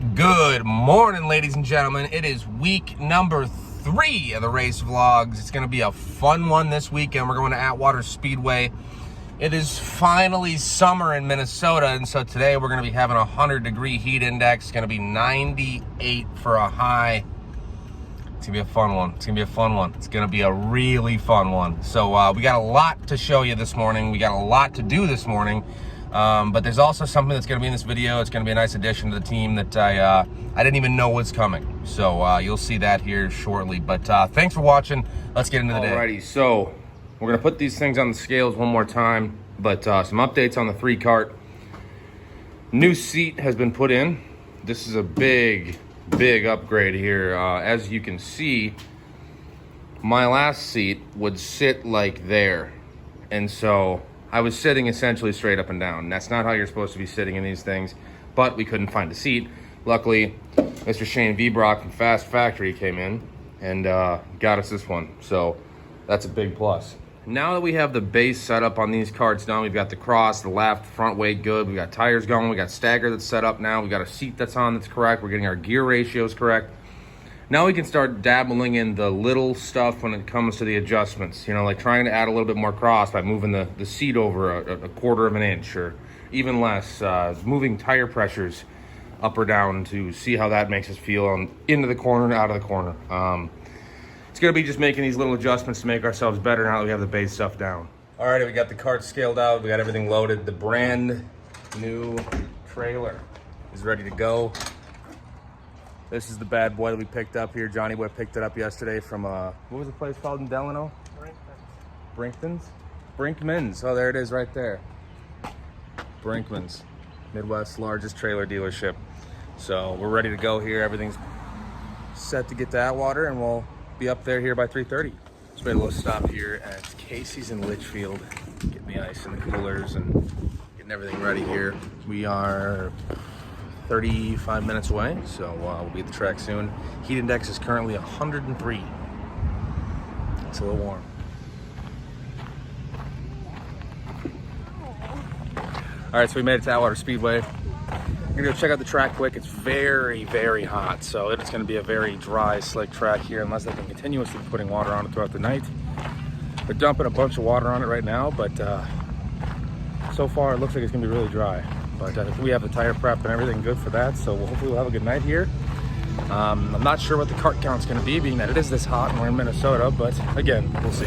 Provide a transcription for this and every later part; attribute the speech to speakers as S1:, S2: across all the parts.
S1: Good morning, ladies and gentlemen. It is week number 3 of the race vlogs. It's going to be a fun one this weekend. We're going to Atwater Speedway. It is finally summer in Minnesota, and so today we're going to be having a 100-degree heat index. It's going to be 98 for a high. It's going to be a fun one. It's going to be a fun one. It's going to be a really fun one. So we got a lot to show you this morning. We got a lot to do this morning. But there's also something that's going to be in this video. It's going to be a nice addition to the team that I didn't even know was coming. So you'll see that here shortly. But thanks for watching. Let's get into the day. Alrighty, so we're going to put these things on the scales one more time. But some updates on the 3 kart. New seat has been put in. This is a big upgrade here. As you can see, my last seat would sit like there. And so I was sitting essentially straight up and down. That's not how you're supposed to be sitting in these things, but we couldn't find a seat. Luckily, Mr. Shane Vbrock from Fast Factory came in and got us this one. So that's a big plus. Now that we have the base set up on these karts done, we've got the cross, the left, front weight good. We got tires going, we got stagger that's set up now. We got a seat that's on that's correct. We're getting our gear ratios correct. Now we can start dabbling in the little stuff when it comes to the adjustments. You know, like trying to add a little bit more cross by moving the seat over a quarter of an inch or even less. Moving tire pressures up or down to see how that makes us feel into the corner and out of the corner. It's going to be just making these little adjustments to make ourselves better now that we have the base stuff down. All right, we got the kart scaled out. We got everything loaded. The brand new trailer is ready to go. This is the bad boy that we picked up here. Johnny Boy picked it up yesterday from, what was the place called in Delano? Brinkman's. Oh, there it is right there. Brinkman's, Midwest's largest trailer dealership. So we're ready to go here. Everything's set to get to Atwater, and we'll be up there here by 3:30. Just made a little stop here at Casey's in Litchfield. Getting the ice in the coolers and getting everything ready here. We are 35 minutes away, so we'll be at the track soon. Heat index is currently 103. It's a little warm. All right, so we made it to Atwater Speedway. We're gonna go check out the track quick. It's very hot, so it's gonna be a very dry, slick track here unless they can continuously be putting water on it throughout the night. They're dumping a bunch of water on it right now, but so far it looks like it's gonna be really dry. But we have the tire prep and everything good for that, so hopefully we'll have a good night here. I'm not sure what the kart count's going to be, being that it is this hot and we're in Minnesota, but again, we'll see.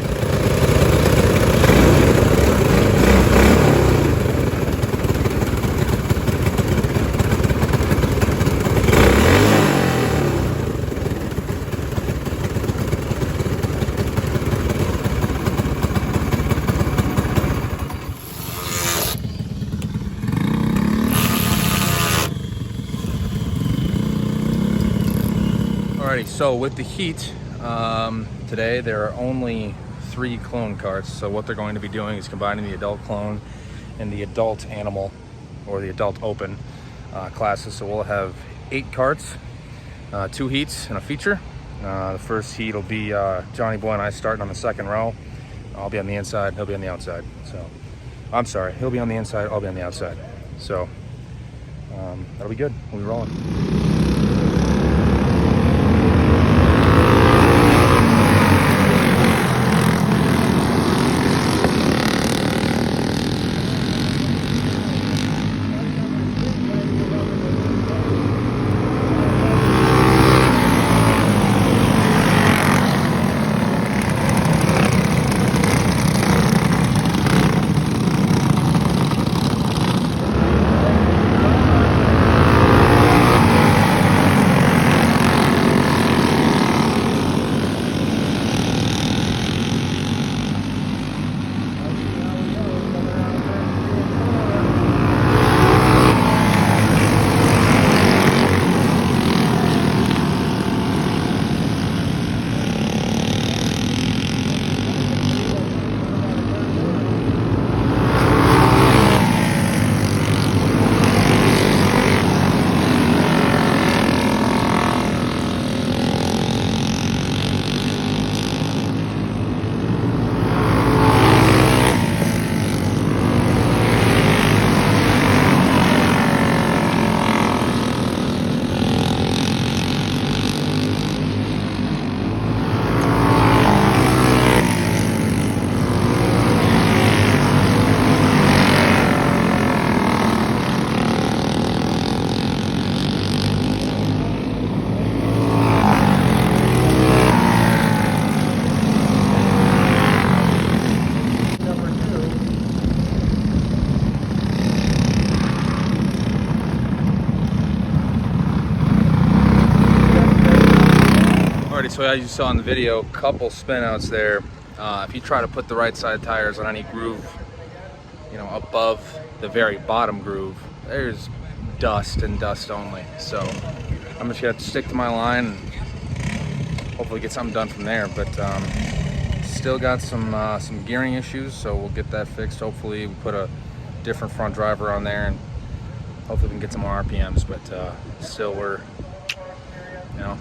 S1: Alrighty, so with the heat, today there are only 3 clone karts. So what they're going to be doing is combining the adult clone and the adult animal, or the adult open classes. So we'll have 8 karts, 2 heats and a feature. The first heat will be Johnny Boy and I starting on the second row. I'll be on the inside, he'll be on the outside. So, I'm sorry, he'll be on the inside, I'll be on the outside. So, that'll be good, we'll be rolling.
S2: Alrighty, so as you saw in the video, couple spin outs there. If you try to put the right side tires on any groove, you know, above the very bottom groove, there's dust and dust only. So I'm just gonna have to stick to my line and hopefully get something done from there. But still got some gearing issues, so we'll get that fixed. Hopefully we put a different front driver on there and hopefully we can get some more RPMs. But still we're, you know,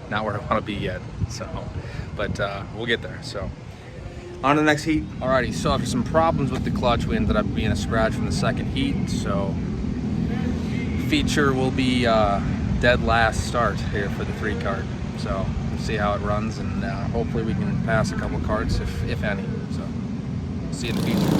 S2: not where I want to be yet. So, but we'll get there. So on to the next heat. Alrighty, so after some problems with the clutch, we ended up being a scratch from the second heat. So feature will be dead last start here for the 3 kart. So we'll see how it runs, and hopefully we can pass a couple karts if any. So see you in the feature.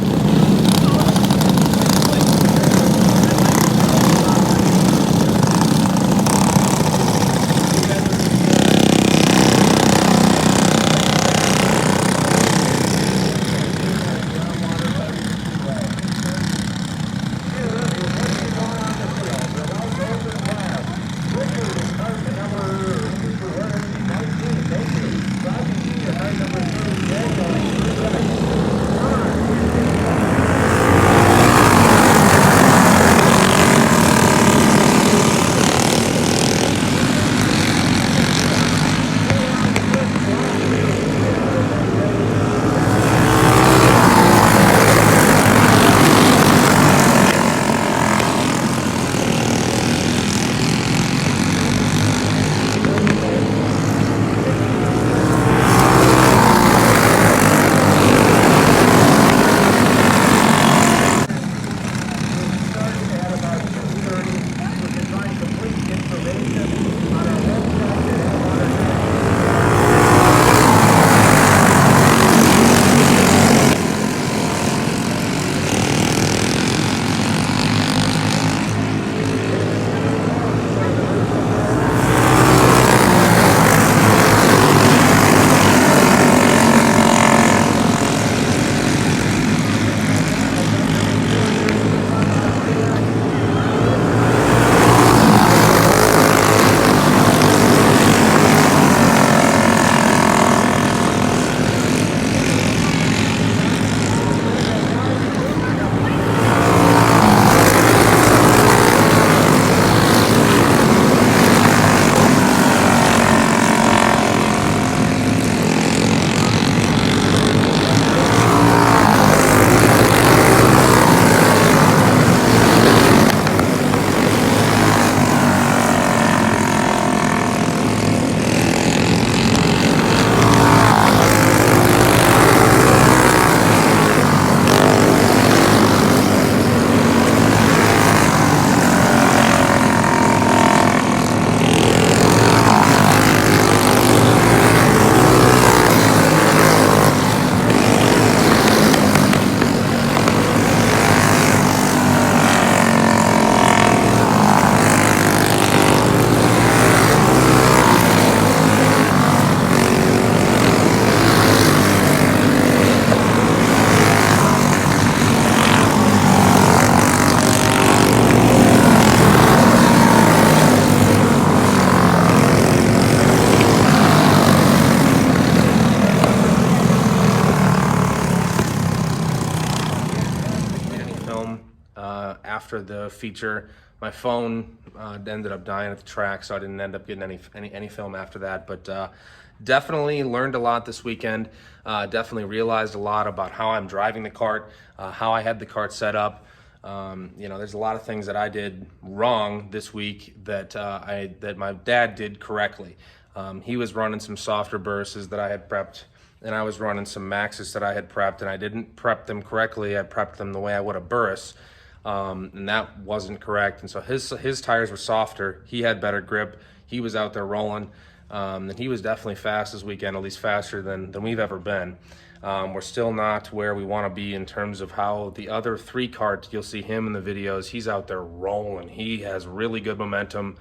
S1: After the feature, my phone ended up dying at the track, so I didn't end up getting any film after that. But definitely learned a lot this weekend. Definitely realized a lot about how I'm driving the kart, how I had the kart set up. You know, there's a lot of things that I did wrong this week that that my dad did correctly. He was running some softer bursts that I had prepped, and I was running some maxes that I had prepped, and I didn't prep them correctly. I prepped them the way I would have bursts. And that wasn't correct. And so his tires were softer. He had better grip. He was out there rolling. And he was definitely fast this weekend, at least faster than we've ever been. We're still not where we want to be in terms of how the other 3 kart, you'll see him in the videos, he's out there rolling. He has really good momentum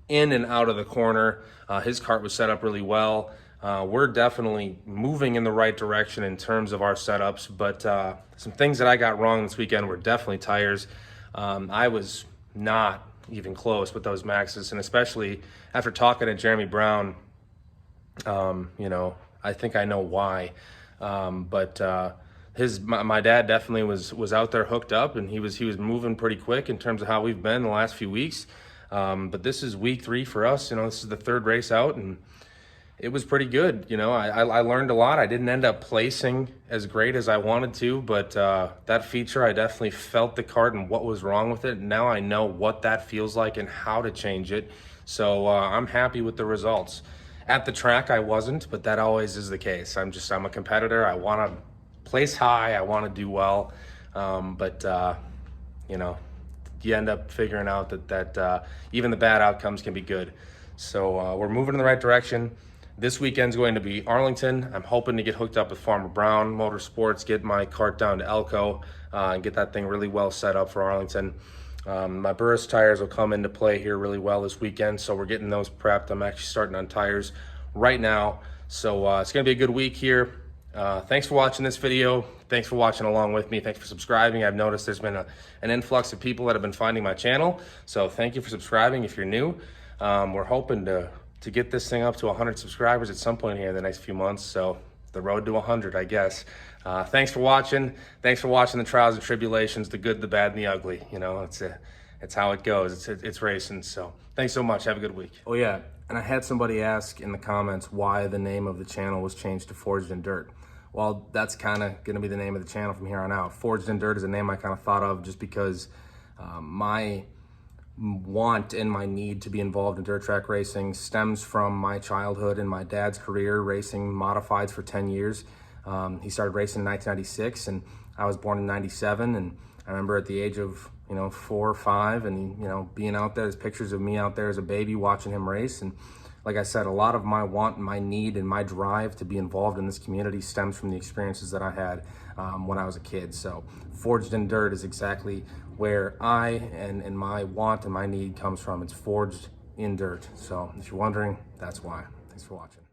S1: in and out of the corner. His kart was set up really well. We're definitely moving in the right direction in terms of our setups, but some things that I got wrong this weekend were definitely tires. I was not even close with those maxes, and especially after talking to Jeremy Brown,
S2: You know, I think I know why. But my dad definitely was out there hooked up, and he was moving pretty quick in terms of how we've been the last few weeks. But this is week 3 for us. You know, this is the 3rd race out, and it was pretty good. You know, I learned a lot. I didn't end up placing as great as I wanted to, but that feature, I definitely felt the kart and what was wrong with it. Now I know what that feels like and how to change it. So I'm happy with the results. At the track, I wasn't, but that always is the case. I'm a competitor. I want to place high. I want to do well. You know, you end up figuring out that even the bad outcomes can be good. So we're moving in the right direction. This weekend's going to be Arlington. I'm hoping to get hooked up with Farmer Brown Motorsports, get my kart down to Elko, and get that thing really well set up for Arlington. My Burris tires will come into play here really well this weekend, so we're getting those prepped. I'm actually starting on tires right now. So it's going to be a good week here. Thanks for watching this video. Thanks for watching along with me. Thanks for subscribing. I've noticed there's been an influx of people that have been finding my channel. So thank you for subscribing if you're new. We're hoping to get this thing up to 100 subscribers at some point here in the next few months. So the road to 100, I guess. Thanks for watching. Thanks for watching the trials and tribulations, the good, the bad, and the ugly. You know, it's how it goes. It's racing. So thanks so much. Have a good week. Oh yeah, and I had somebody ask in the comments why the name of the channel was changed to Forged in Dirt. Well, that's kind of going to be the name of the channel from here on out. Forged in Dirt is a name I kind of thought of just because my want and my need to be involved in dirt track racing stems from my childhood and my dad's career racing modifieds for 10 years. He started racing in 1996, and I was born in 97, and I remember at the age of 4 or 5, and being out there, there's pictures of me out there as a baby watching him race. And like I said, a lot of my want and my need and my drive to be involved in this community stems from the experiences that I had when I was a kid. So Forged in Dirt is exactly where I and my want and my need comes from. It's forged in dirt. So if you're wondering, that's why. Thanks for watching.